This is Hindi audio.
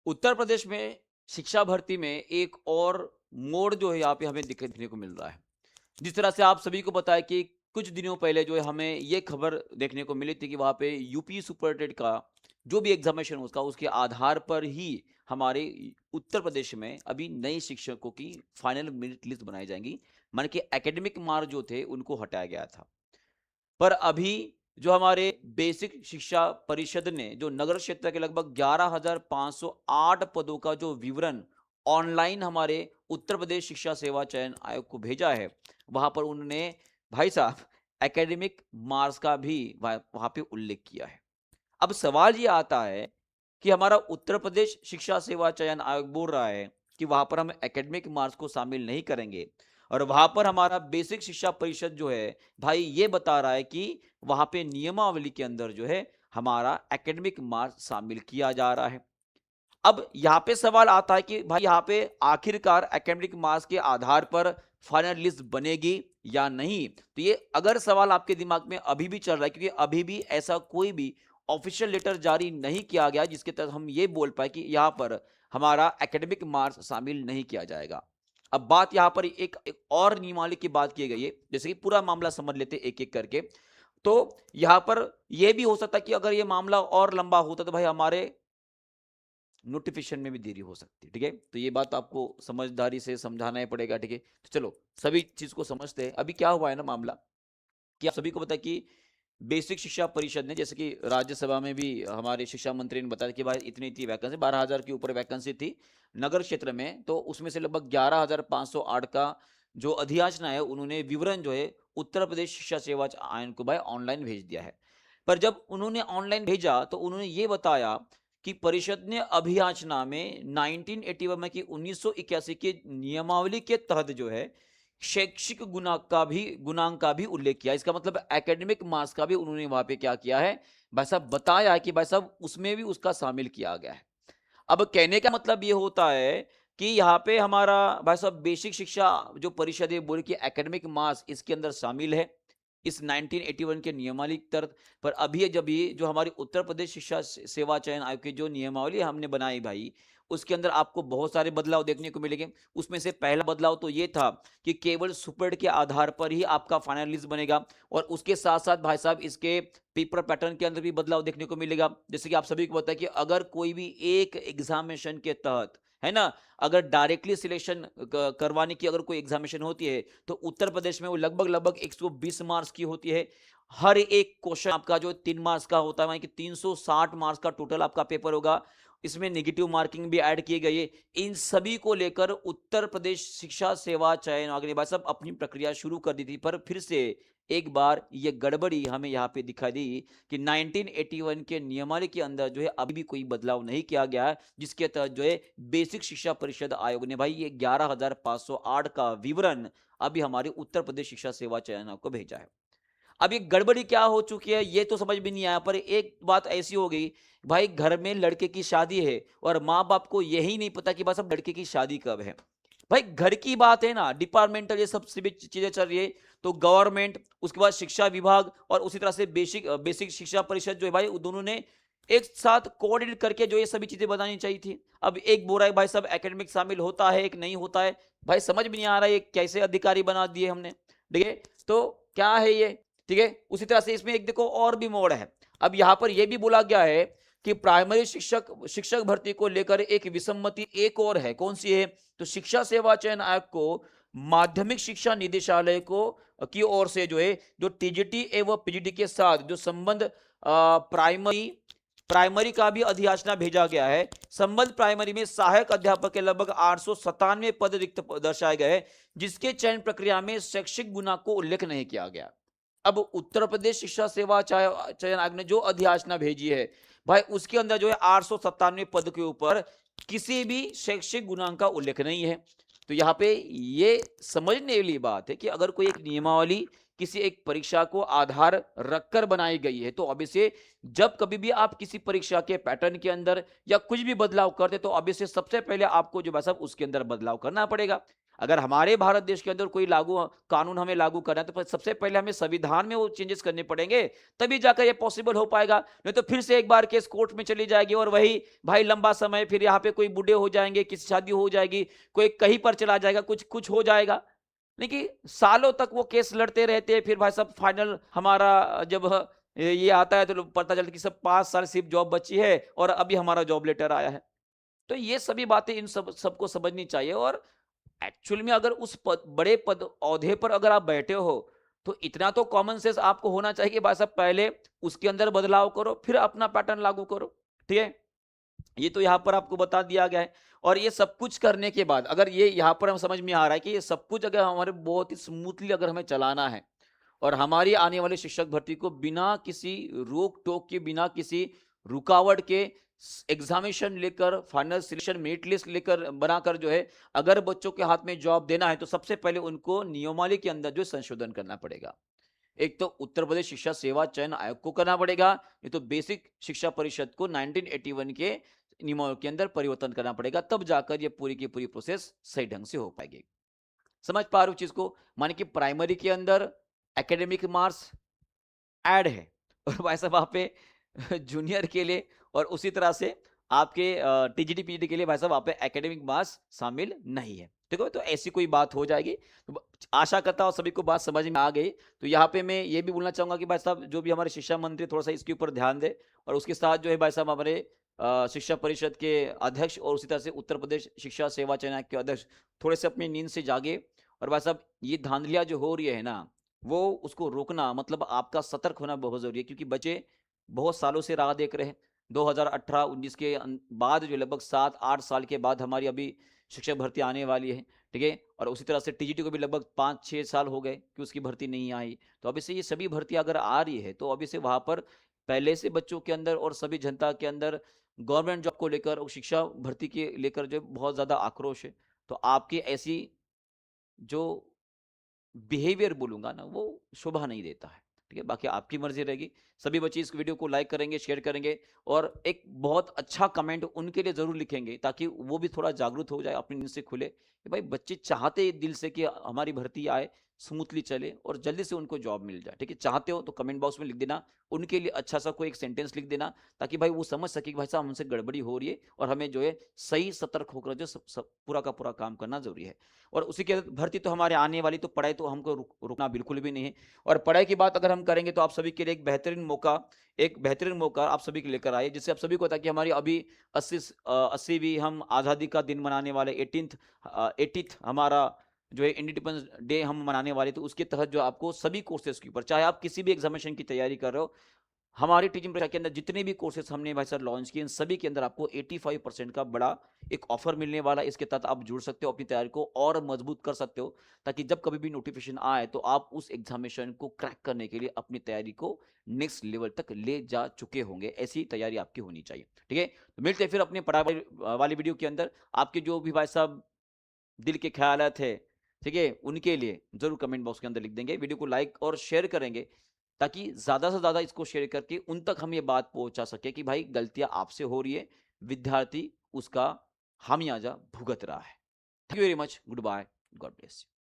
उत्तर प्रदेश में शिक्षा भर्ती में एक और मोड़ जो है यहाँ पे हमें देखने को मिल रहा है। जिस तरह से आप सभी को पता है कि कुछ दिनों पहले जो है हमें ये खबर देखने को मिली थी कि वहाँ पे यूपी सुपरटेट का जो भी एग्जामिनेशन उसका उसके आधार पर ही हमारे उत्तर प्रदेश में अभी नए शिक्षकों की फाइनल मेरिट लिस्ट बनाई जाएंगी। माने कि एकेडमिक मार्क जो थे उनको हटाया गया था। पर अभी जो हमारे बेसिक शिक्षा परिषद ने जो नगर क्षेत्र के लगभग 11,508 पदों का जो विवरण ऑनलाइन हमारे उत्तर प्रदेश शिक्षा सेवा चयन आयोग को भेजा है, वहां पर उन्होंने भाई साहब एकेडमिक मार्क्स का भी वहां पे उल्लेख किया है। अब सवाल ये आता है कि हमारा उत्तर प्रदेश शिक्षा सेवा चयन आयोग बोल रहा है कि वहां पर हम एकेडमिक मार्क्स को शामिल नहीं करेंगे, और वहां पर हमारा बेसिक शिक्षा परिषद जो है भाई ये बता रहा है कि वहां पे नियमावली के अंदर जो है हमारा एकेडमिक मार्क्स शामिल किया जा रहा है। अब यहाँ पे सवाल आता है कि भाई यहाँ पे आखिरकार एकेडमिक मार्क्स के आधार पर फाइनल लिस्ट बनेगी या नहीं। तो ये अगर सवाल आपके दिमाग में अभी भी चल रहा है, क्योंकि अभी भी ऐसा कोई भी ऑफिशियल लेटर जारी नहीं किया गया जिसके तहत हम ये बोल पाए कि यहाँ पर हमारा एकेडमिक मार्क्स शामिल नहीं किया जाएगा। अब बात यहाँ पर एक और नियमावली की बात की गई है, जैसे कि पूरा मामला समझ लेते एक एक करके। तो यहाँ पर यह भी हो सकता है कि अगर ये मामला और लंबा होता तो भाई हमारे नोटिफिकेशन में भी देरी हो सकती है। ठीक है, तो ये बात आपको समझदारी से समझाना ही पड़ेगा। ठीक है, तो चलो सभी चीज को समझते हैं। अभी क्या हुआ है ना मामला, कि आप सभी को पता है कि बेसिक शिक्षा परिषद ने, जैसे कि राज्यसभा में भी हमारे शिक्षा मंत्री ने बताया कि भाई इतनी इतनी वैकेंसी 12,000 के ऊपर वैकेंसी थी नगर क्षेत्र में, तो उसमें से लगभग 11,508 का जो अधियाचना है उन्होंने विवरण जो है उत्तर प्रदेश शिक्षा सेवा आयोग को भाई ऑनलाइन भेज दिया है। पर जब उन्होंने ऑनलाइन भेजा तो उन्होंने ये बताया कि परिषद ने अभियाचना में 1981 में कि 1981 के नियमावली के तहत जो है शैक्षिक गुणांक का भी उल्लेख किया। इसका मतलब एकेडमिक मार्क्स का भी उन्होंने वहां पे क्या किया है भाई साहब, बताया है कि भाई साहब उसमें भी उसका शामिल किया गया है। अब कहने का मतलब ये होता है कि यहाँ पे हमारा भाई साहब बेसिक शिक्षा जो परिषद है बोले कि एकेडमिक मार्क्स इसके अंदर शामिल है इस 1981 के नियमावली के तहत। पर अभी जब ये जो हमारी उत्तर प्रदेश शिक्षा सेवा चयन आयोग की जो नियमावली हमने बनाई भाई, उसके अंदर आपको बहुत सारे बदलाव देखने को मिलेंगे। उसमें से पहला बदलाव तो ये था कि केवल सुपर्ड के आधार पर ही आपका फाइनल लिस्ट बनेगा, और उसके साथ साथ भाई साहब इसके पेपर पैटर्न के अंदर भी बदलाव देखने को मिलेगा। जैसे कि आप सभी को पता है कि अगर कोई भी एक एग्जामिनेशन के तहत है ना, अगर डायरेक्टली सिलेक्शन करवाने की अगर कोई एग्जामिनेशन होती है तो उत्तर प्रदेश में वो लगभग लगभग 120 मार्क्स की होती है। हर एक क्वेश्चन आपका जो 3 मार्क्स का होता है, यानी कि 360 मार्क्स का टोटल आपका पेपर होगा। इसमें नेगेटिव मार्किंग भी ऐड की गई है। इन सभी को लेकर उत्तर प्रदेश शिक्षा सेवा चयन आयोग ने भाई साहब अपनी प्रक्रिया शुरू कर दी थी, पर फिर से एक बार ये गड़बड़ी हमें यहाँ पे दिखाई दी कि 1981 के नियमावली के अंदर जो है अभी भी कोई बदलाव नहीं किया गया है, जिसके तहत जो है बेसिक शिक्षा परिषद आयोग ने भाई ये 11,508 का विवरण अभी हमारे उत्तर प्रदेश शिक्षा सेवा चयन आयोग को भेजा है। अब ये गड़बड़ी क्या हो चुकी है ये तो समझ में नहीं आया, पर एक बात ऐसी हो गई भाई, घर में लड़के की शादी है और माँ बाप को यही नहीं पता कि बस अब लड़के की शादी कब है। भाई घर की बात है ना, डिपार्टमेंटल ये सब सभी चीजें चल रही है, तो गवर्नमेंट, उसके बाद शिक्षा विभाग और उसी तरह से बेसिक बेसिक शिक्षा परिषद जो है भाई दोनों ने एक साथ कोऑर्डिनेट करके जो ये सभी चीजें बतानी चाहिए थी। अब एक बोल रहा है भाई सब एकेडमिक शामिल होता है, एक नहीं होता है। भाई समझ में नहीं आ रहा है ये कैसे अधिकारी बना दिए हमने। ठीक है, तो क्या है ये। ठीक है, उसी तरह से इसमें एक देखो और भी मोड़ है। अब यहां पर यह भी बोला गया है कि प्राइमरी शिक्षक शिक्षक भर्ती को लेकर एक विसम्मति एक और है। कौन सी है, तो शिक्षा सेवा चयन आयोग को माध्यमिक शिक्षा निदेशालय को की ओर से जो है जो टीजीटी एवं पीजीटी के साथ जो संबंध प्राइमरी प्राइमरी का भी अधियाचना भेजा गया है। संबंध प्राइमरी में सहायक अध्यापक के लगभग 897 पद रिक्त दर्शाए गए, जिसके चयन प्रक्रिया में शैक्षिक गुना को उल्लेख नहीं किया गया। अब उत्तर प्रदेश शिक्षा सेवा चयन आयोग ने जो अधियाचना भेजी है भाई उसके अंदर जो है 897 पद के ऊपर किसी भी शैक्षिक गुणांक का उल्लेख नहीं है। तो यहाँ पे ये समझने वाली बात है कि अगर कोई एक नियमावली किसी एक परीक्षा को आधार रखकर बनाई गई है। तो ऑब्वियसली जब कभी भी आप किसी परीक्षा के पैटर्न के अंदर या कुछ भी बदलाव करते तो ऑब्वियसली सबसे पहले आपको जो भाई साहब उसके अंदर बदलाव करना पड़ेगा। अगर हमारे भारत देश के अंदर कोई कानून हमें लागू करना है तो सबसे पहले हमें संविधान में वो चेंजेस करने पड़ेंगे, तभी जाकर ये पॉसिबल हो पाएगा। नहीं तो फिर से एक बार केस कोर्ट में चली जाएगी और वही भाई लंबा समय, फिर यहाँ पे कोई बूढ़े हो जाएंगे, किसी शादी हो जाएगी, कोई कहीं पर चला जाएगा, कुछ कुछ हो जाएगा। देखिए सालों तक वो केस लड़ते रहते हैं, फिर भाई साहब फाइनल हमारा जब ये आता है तो पता चलता है कि सब 5 साल सिर्फ जॉब बची है और अभी हमारा जॉब लेटर आया है। तो ये सभी बातें इन सबको समझनी चाहिए। और एक्चुअल में अगर उस बड़े पद औहदे पर अगर आप बैठे हो तो इतना तो कॉमन सेंस आपको होना चाहिए कि भाई साहब पहले उसके अंदर बदलाव करो, फिर अपना पैटर्न लागू करो। ठीक है, ये तो यहाँ पर आपको बता दिया गया है। और ये सब कुछ करने के बाद अगर ये यहाँ पर हम समझ में आ रहा है कि ये सब कुछ अगर हमारे बहुत ही स्मूथली अगर हमें चलाना है और हमारी आने वाली शिक्षक भर्ती को बिना किसी रोक टोक के, बिना किसी रुकावट के एग्जामिनेशन लेकर, फाइनल सिलेक्शन मेरिट लिस्ट लेकर बनाकर जो है अगर बच्चों के हाथ में जॉब देना है तो सबसे पहले उनको नियमावली के अंदर जो संशोधन करना पड़ेगा। एक तो उत्तर प्रदेश शिक्षा सेवा चयन आयोग को करना पड़ेगा, नहीं तो बेसिक शिक्षा परिषद को 1981 के नियमों के अंदर परिवर्तन करना पड़ेगा, तब जाकर ये पूरी की पूरी प्रोसेस सही ढंग से हो पाएगी। समझ पा रहे हो चीज को? माने कि प्राइमरी के अंदर एकेडमिक मार्क्स ऐड है और भाई साहब वहाँ पे जूनियर के लिए और उसी तरह से आपके टीजीटी पीजीटी के लिए भाई साहब वहाँ पे एकेडमिक मार्क्स शामिल नहीं है। ठीक है, तो ऐसी कोई बात हो जाएगी। तो आशा करता हूँ सभी को बात समझ में आ गई। तो यहाँ पे मैं ये भी बोलना चाहूंगा कि भाई साहब जो भी हमारे शिक्षा मंत्री थोड़ा सा इसके ऊपर ध्यान दे और उसके साथ जो है भाई साहब हमारे शिक्षा परिषद के अध्यक्ष और उसी तरह से उत्तर प्रदेश शिक्षा सेवा चयन आयोग के अध्यक्ष थोड़े से अपनी नींद से जागे। और भाई साहब ये धांधलियां जो हो रही है ना, वो उसको रोकना मतलब आपका सतर्क होना बहुत ज़रूरी है, क्योंकि बच्चे बहुत सालों से राह देख रहे हैं। 2018-19 के बाद जो लगभग 7-8 साल के बाद हमारी अभी शिक्षक भर्ती आने वाली है। ठीक है, और उसी तरह से टीजीटी को भी लगभग 5-6 साल हो गए कि उसकी भर्ती नहीं आई। तो अभी से ये सभी भर्ती अगर आ रही है तो अभी से वहाँ पर पहले से बच्चों के अंदर और सभी जनता के अंदर गवर्नमेंट जॉब को लेकर और शिक्षा भर्ती के लेकर जो बहुत ज़्यादा आक्रोश है। तो आपकी ऐसी जो बिहेवियर बोलूँगा ना, वो शोभा नहीं देता है। ठीक है? बाकी आपकी मर्ज़ी रहेगी। सभी बच्चे इस वीडियो को लाइक करेंगे, शेयर करेंगे और एक बहुत अच्छा कमेंट उनके लिए ज़रूर लिखेंगे ताकि वो भी थोड़ा जागरूक हो जाए, अपनी नींद से खुले कि भाई बच्चे चाहते हैं दिल से कि हमारी भर्ती आए, स्मूथली चले और जल्दी से उनको जॉब मिल जाए। ठीक है? चाहते हो तो कमेंट बॉक्स में लिख देना, उनके लिए अच्छा-सा कोई एक सेंटेंस लिख देना ताकि भाई वो समझ सके कि भाई साहब हमसे गड़बड़ी हो रही है और हमें जो है सही सतर्क होकर जो सब सब पूरा का पूरा काम करना ज़रूरी है। और उसी के भर्ती तो हमारे आने वाली, तो पढ़ाई तो हमको रुकना बिल्कुल भी नहीं है। और पढ़ाई की बात अगर हम करेंगे तो आप सभी के लिए एक बेहतरीन मौका आप सभी के लेकर आए, जिससे आप सभी को पता है कि हमारी अभी 80वीं हम आज़ादी का दिन मनाने वाले 80th हमारा जो है इंडिपेंडेंस डे हम मनाने वाले, तो उसके तहत जो आपको सभी कोर्सेज के ऊपर, चाहे आप किसी भी एग्जामिनेशन की तैयारी कर रहे हो, हमारी टीचिंग परीक्षा के अंदर जितने भी कोर्सेज हमने भाई सर लॉन्च किए, इन सभी के अंदर आपको 85% का बड़ा एक ऑफर मिलने वाला है। इसके तहत आप जुड़ सकते हो, अपनी तैयारी को और मजबूत कर सकते हो, ताकि जब कभी भी नोटिफिकेशन आए तो आप उस एग्जामिनेशन को क्रैक करने के लिए अपनी तैयारी को नेक्स्ट लेवल तक ले जा चुके होंगे। ऐसी तैयारी आपकी होनी चाहिए। ठीक है, तो मिलते हैं फिर अपने पढ़ाई वाली वीडियो के अंदर। आपके जो भी भाई साहब दिल के ख्यालात है, ठीक है, उनके लिए ज़रूर कमेंट बॉक्स के अंदर लिख देंगे। वीडियो को लाइक और शेयर करेंगे ताकि ज़्यादा से ज़्यादा इसको शेयर करके उन तक हम ये बात पहुँचा सकें कि भाई गलतियाँ आपसे हो रही है, विद्यार्थी उसका खामियाजा भुगत रहा है। Thank you very much. Goodbye. God bless you.